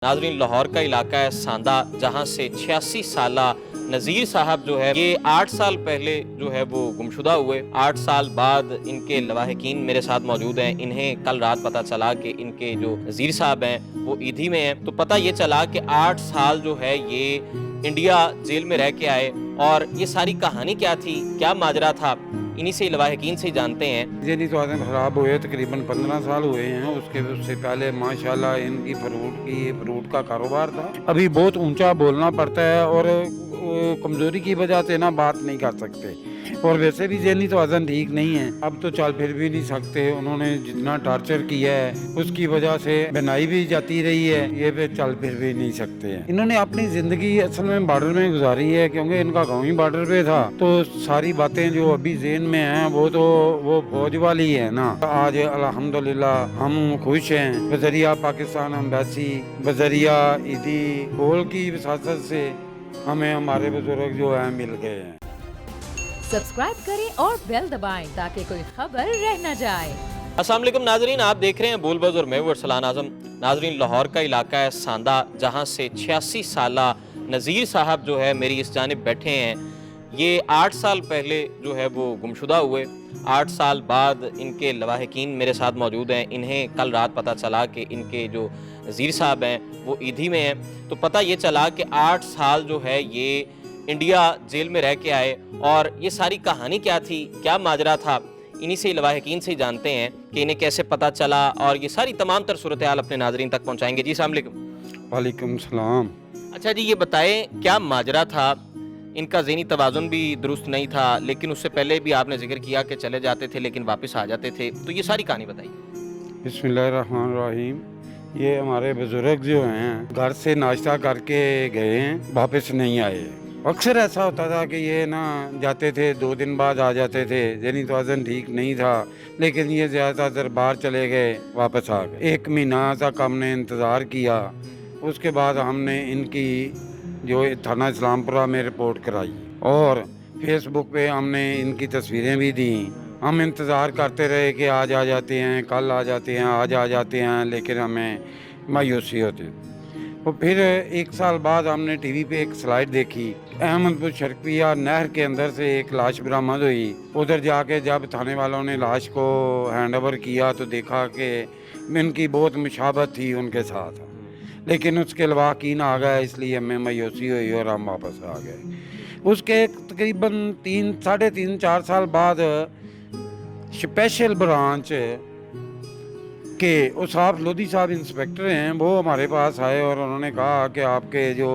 नाजरीन, लाहौर का इलाका है सांदा, जहाँ से 86 साला नज़ीर साहब जो है ये 8 साल पहले जो है वो गुमशुदा हुए। 8 साल बाद इनके लवाहिकीन मेरे साथ मौजूद हैं। इन्हें कल रात पता चला कि इनके जो नज़ीर साहब हैं वो ईदी में हैं। तो पता ये चला कि 8 साल जो है ये इंडिया जेल में रह के आए, और ये सारी कहानी क्या थी, क्या माजरा था, इन्हीं से लवाहिकीन से जानते हैं। जहनी तवाज़ुन ख़राब हुए तकरीबन 15 साल हुए हैं। उससे पहले माशाल्लाह इनकी फ्रूट का कारोबार था। अभी बहुत ऊंचा बोलना पड़ता है और कमज़ोरी की वजह से ना बात नहीं कर सकते, और वैसे भी जहनी तवाज़ुन ठीक नहीं है। अब तो चल फिर भी नहीं सकते। उन्होंने जितना टॉर्चर किया है उसकी वजह से बनाई भी जाती रही है, ये पे चल फिर भी नहीं सकते हैं। इन्होंने अपनी ज़िंदगी असल में बॉर्डर में गुजारी है, क्योंकि इनका गाँव ही बॉर्डर पे था। तो सारी बातें जो अभी ज़हन में हैं वो फौज वाली है ना। आज अल्हम्दुलिल्लाह हम खुश हैं। बज़रिया पाकिस्तान एम्बेसी, बज़रिया ईदी बोल की वसासत से हमें हमारे बुजुर्ग जो हैं मिल गए हैं। सब्सक्राइब करें और बेल दबाएं ताकि कोई खबर रह न जाए। अस्सलाम वालेकुम नाजरीन, आप देख रहे हैं बोल बज़ुर, मैं हूं अरसलान आज़म। नाजरीन, लाहौर का इलाका है सांदा, जहां से 86 साला नज़ीर साहब जो है मेरी इस जानिब बैठे हैं। ये 8 साल पहले जो है वो गुमशुदा हुए। 8 साल बाद इनके लवाहिकीन मेरे साथ मौजूद हैं। इन्हें कल रात पता चला कि इनके जो नज़ीर साहब हैं वो ईदी में हैं। तो पता ये चला कि 8 साल जो है ये इंडिया जेल में रह के आए, और ये सारी कहानी क्या थी, क्या माजरा था, इन्हीं से लवाहिकीन से जानते हैं कि इन्हें कैसे पता चला, और ये सारी तमाम तर सूरत हाल अपने नाजरीन तक पहुंचाएंगे। जी अस्सलाम वालेकुम। वालेकुम सलाम। अच्छा जी, ये बताएं क्या माजरा था। इनका ज़हनी तवाज़ुन भी दुरुस्त नहीं था, लेकिन उससे पहले भी आपने जिक्र किया कि चले जाते थे लेकिन वापस आ जाते थे। तो ये सारी कहानी बताइए। बिस्मिल्लाहिर्रहमानिर्रहीम। ये हमारे बुजुर्ग जो हैं घर से नाश्ता करके गए हैं, वापस नहीं आए। अक्सर ऐसा होता था कि ये ना जाते थे, 2 दिन बाद आ जाते थे। जहनी तवाज़ुन ठीक नहीं था, लेकिन ये ज़्यादातर बाहर चले गए, वापस आ गए। 1 महीना तक हमने इंतज़ार किया। उसके बाद हमने इनकी जो थाना इस्लामपुरा में रिपोर्ट कराई, और फेसबुक पे हमने इनकी तस्वीरें भी दी। हम इंतज़ार करते रहे कि आज आ जाते हैं, कल आ जाते हैं, आज आ जाते हैं, लेकिन हमें मायूसी होती। तो फिर 1 साल बाद हमने टीवी पे एक स्लाइड देखी। अहमदपुर शर्किया नहर के अंदर से एक लाश बरामद हुई। उधर जाके जब थाने वालों ने लाश को हैंड ओवर किया तो देखा कि इनकी बहुत मुशाबत थी उनके साथ, लेकिन उसके लवाहिकीन आ गए, इसलिए हमें मायूसी हुई और हम वापस आ गए। उसके तकरीबन 3 साढ़े 3 4 साल बाद स्पेशल ब्रांच के उसाफ लोधी साहब इंस्पेक्टर हैं, वो हमारे पास आए और उन्होंने कहा कि आपके जो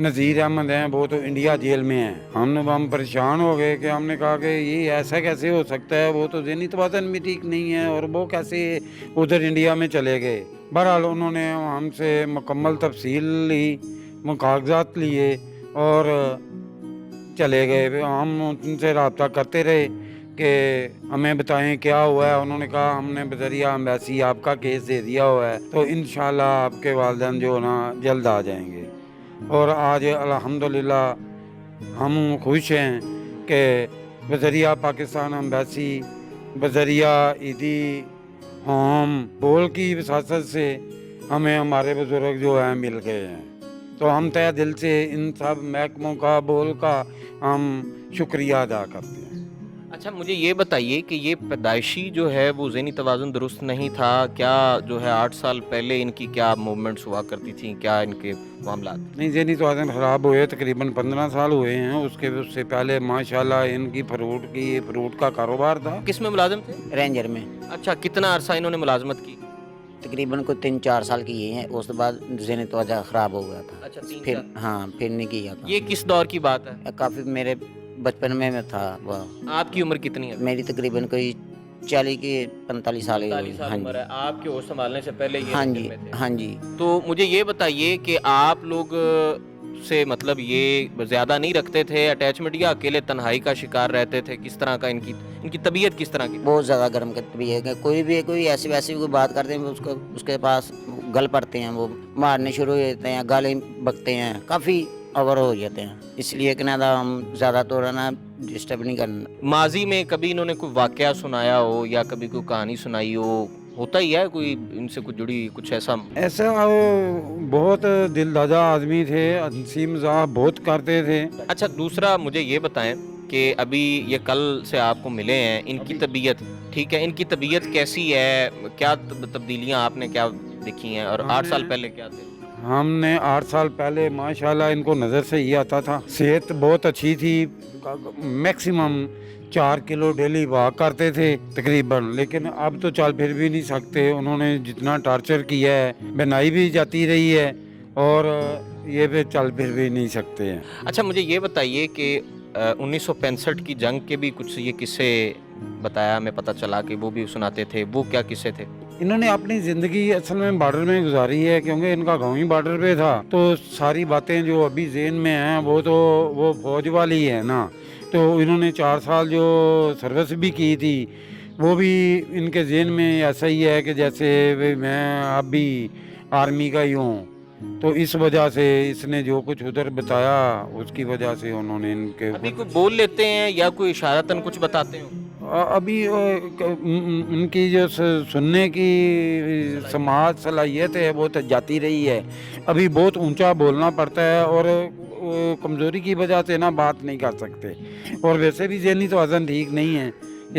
नज़ीर अहमद हैं वो तो इंडिया जेल में हैं। हम परेशान हो गए कि हमने कहा कि ये ऐसा कैसे हो सकता है, वो तो ज़हनी तवाज़ुन भी ठीक नहीं है, और वो कैसे उधर इंडिया में चले गए। बहरहाल उन्होंने हमसे मुकम्मल तफसील ली, कागजात लिए और चले गए। हम उनसे रब्ता करते रहे कि हमें बताएं क्या हुआ है। उन्होंने कहा हमने बज़रिया एम्बेसी आपका केस दे दिया हुआ है, तो इंशाल्लाह आपके वालिदैन जो ना जल्द आ जाएंगे। और आज अल्हम्दुलिल्लाह हम खुश हैं कि बज़रिया पाकिस्तान एम्बेसी, बज़रिया ईदी होम बोल की वसासत से हमें हमारे बुजुर्ग जो हैं मिल गए हैं। तो हम तहे दिल से इन सब महकमों का, बोल का हम शुक्रिया अदा करते हैं। अच्छा, मुझे ये बताइए कि ये पैदाइशी जो है वो ज़हनी तवाज़ुन दुरुस्त नहीं था क्या? जो है 8 साल पहले इनकी क्या मूवमेंट्स हुआ करती थी, क्या इनके मामलात? नहीं, जहनी तवाज़ुन ख़राब हुए तकरीबन 15 साल हुए हैं। उससे पहले माशाल्लाह इनकी फ्रूट का कारोबार था। किस में मुलाजिम थे? रेंजर में अच्छा, कितना अरसा इन्होंने मुलाजमत की? तकरीबन को 3-4 साल की ये हैं। उसके बाद ज़हनी तवज्जो ख़राब हो गया था। अच्छा, 3 फिर साल। हाँ, फिर नहीं किया था। ये किस दौर की बात है? काफ़ी मेरे बचपन में मैं था वह। आपकी उम्र कितनी है? मेरी तकरीबन कोई 40 की 45 साल की 45 साल हाँ उम्र जी, है। आपके होश संभालने से पहले ये हाँ रेंजर जी, में थे। हाँ जी। तो मुझे ये बताइए कि आप लोग से मतलब ये ज़्यादा नहीं रखते थे अटैचमेंट, या अकेले तन्हाई का शिकार रहते थे? किस तरह का इनकी तबीयत किस तरह की? बहुत ज़्यादा गर्म करते भी है। कोई ऐसी वैसी कोई बात करते हैं उसके पास गल पड़ते हैं, वो मारने शुरू हो जाते हैं, गाली बकते हैं, काफ़ी ओवर हो जाते हैं। इसलिए कि ना हम ज़्यादा तो ना डिस्टर्ब नहीं करना। माजी में कभी इन्होंने कोई वाकया सुनाया हो या कभी कोई कहानी सुनाई हो, ہوتا ہی ہے کوئی ان سے کچھ جڑی کچھ ایسا؟ ایسا بہت دل دادا آدمی تھے، ہنسی مزاح بہت کرتے تھے۔ اچھا دوسرا مجھے یہ بتائیں کہ ابھی یہ کل سے آپ کو ملے ہیں، ان کی طبیعت ٹھیک ہے؟ ان کی طبیعت کیسی ہے؟ کیا تبدیلیاں آپ نے کیا دیکھی ہیں، اور 8 سال پہلے کیا تھے؟ ہم نے 8 سال پہلے ماشاءاللہ ان کو نظر سے ہی آتا تھا، صحت بہت اچھی تھی، میکسیمم 4 کلو ڈیلی واک کرتے تھے تقریباً، لیکن اب تو چل پھر بھی نہیں سکتے۔ انہوں نے جتنا ٹارچر کیا ہے، بنائی بھی جاتی رہی ہے اور یہ بھی چل پھر بھی نہیں سکتے ہیں۔ اچھا مجھے یہ بتائیے کہ 1965 کی جنگ کے بھی کچھ یہ قصے بتایا، ہمیں پتہ چلا کہ وہ بھی سناتے تھے، وہ کیا قصے تھے؟ انہوں نے اپنی زندگی اصل میں بارڈر میں گزاری ہے، کیونکہ ان کا گاؤں ہی بارڈر پہ تھا، تو ساری باتیں جو ابھی ذہن میں ہیں وہ فوج والی ہے نا، تو انہوں نے 4 سال جو سروس بھی کی تھی وہ بھی ان کے ذہن میں ایسا ہی ہے کہ جیسے میں اب بھی آرمی کا ہی ہوں، تو اس وجہ سے اس نے جو کچھ ادھر بتایا اس کی وجہ سے انہوں نے ان کے ابھی کوئی بول لیتے ہیں یا کوئی اشارتاً کچھ بتاتے ہو؟ ابھی ان کی جو سننے کی سماعت صلاحیت ہے وہ تو جاتی رہی ہے، ابھی بہت اونچا بولنا پڑتا ہے اور کمزوری کی وجہ سے نا بات نہیں کر سکتے، اور ویسے بھی ذہنی توازن ٹھیک نہیں ہے،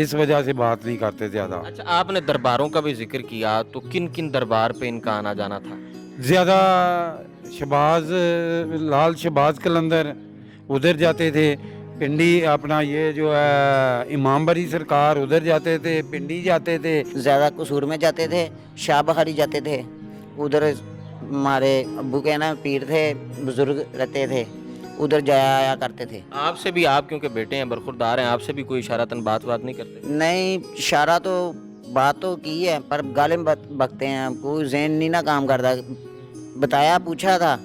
اس وجہ سے بات نہیں کرتے زیادہ۔ اچھا آپ نے درباروں کا بھی ذکر کیا، تو کن کن دربار پہ ان کا آنا جانا تھا؟ زیادہ شہباز لال شہباز قلندر ادھر جاتے تھے، پنڈی اپنا یہ جو ہے امام بری سرکار ادھر جاتے تھے، پنڈی جاتے تھے، زیادہ قصور میں جاتے تھے، شاہ بخاری جاتے تھے، ادھر ہمارے ابو کے نا پیر تھے، بزرگ رہتے تھے، ادھر جایا آیا کرتے تھے۔ آپ سے بھی، آپ کیونکہ بیٹے ہیں برخوردار ہیں، آپ سے بھی کوئی اشارتاً بات نہیں کرتے؟ نہیں اشارہ تو بات تو کی ہے پر گالیں بکتے ہیں، کوئی ذہن نہیں نا کام کرتا۔ بتایا پوچھا تھا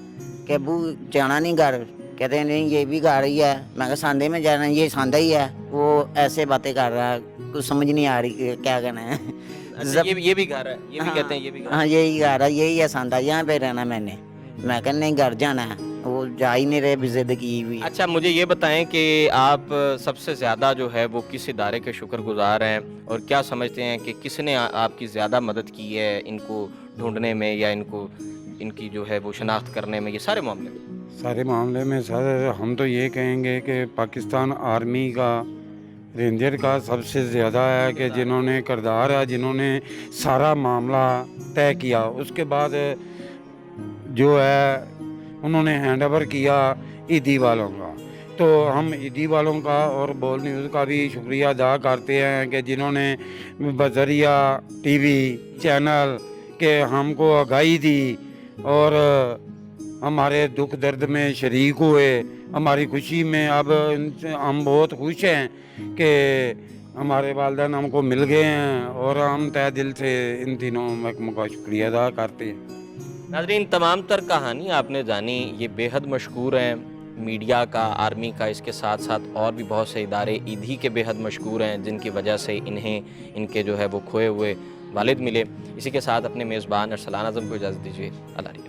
کہ ابو جانا نہیں گھر، کہتے ہیں نہیں یہ بھی گھر ہی ہے، میں کہا ساندے میں جانا، یہ ساندہ ہی ہے، وہ ایسے باتیں کر رہا ہے، کچھ سمجھ نہیں آ رہی کیا کہنا ہے۔ اچھا یہ بھی گھر ہے، یہ بھی کہتے ہیں یہ بھی گھر ہے؟ ہاں یہی گھر ہے، یہی ہے ساندہ، یہاں پہ رہنا میں نے، میں کہا نہیں گھر جانا ہے، وہ جا ہی نہیں رہے، بھی ضد کی ہوئی۔ اچھا مجھے یہ بتائیں کہ آپ سب سے زیادہ جو ہے وہ کس ادارے کے شکر گزار ہیں، اور کیا سمجھتے ہیں کہ کس نے آپ کی زیادہ مدد کی ہے ان کو ڈھونڈنے میں، یا ان کی جو ہے وہ شناخت کرنے میں، یہ سارے معاملے میں؟ سارے معاملے میں سر ہم تو یہ کہیں گے کہ پاکستان آرمی کا رینجر کا سب سے زیادہ ہے کہ جنہوں نے کردار ہے، جنہوں نے سارا معاملہ طے کیا، اس کے بعد جو ہے انہوں نے ہینڈ اوور کیا عیدی والوں کا، تو ہم عیدی والوں کا اور بول نیوز کا بھی شکریہ ادا کرتے ہیں کہ جنہوں نے بذریعہ ٹی وی چینل کہ ہم کو آگاہی دی اور ہمارے دکھ درد میں شریک ہوئے، ہماری خوشی میں اب ہم بہت خوش ہیں کہ ہمارے والدین ہم کو مل گئے ہیں، اور ہم تہ دل سے ان تینوں محکموں کا شکریہ ادا کرتے ہیں۔ ناظرین تمام تر کہانی آپ نے جانی، یہ بے حد مشکور ہیں، میڈیا کا، آرمی کا، اس کے ساتھ ساتھ اور بھی بہت سے ادارے عیدی کے بے حد مشکور ہیں، جن کی وجہ سے انہیں ان کے جو ہے وہ کھوئے ہوئے والد ملے۔ اسی کے ساتھ اپنے میزبان ارسلان اعظم کو اجازت دیجیے، اللہ حافظ۔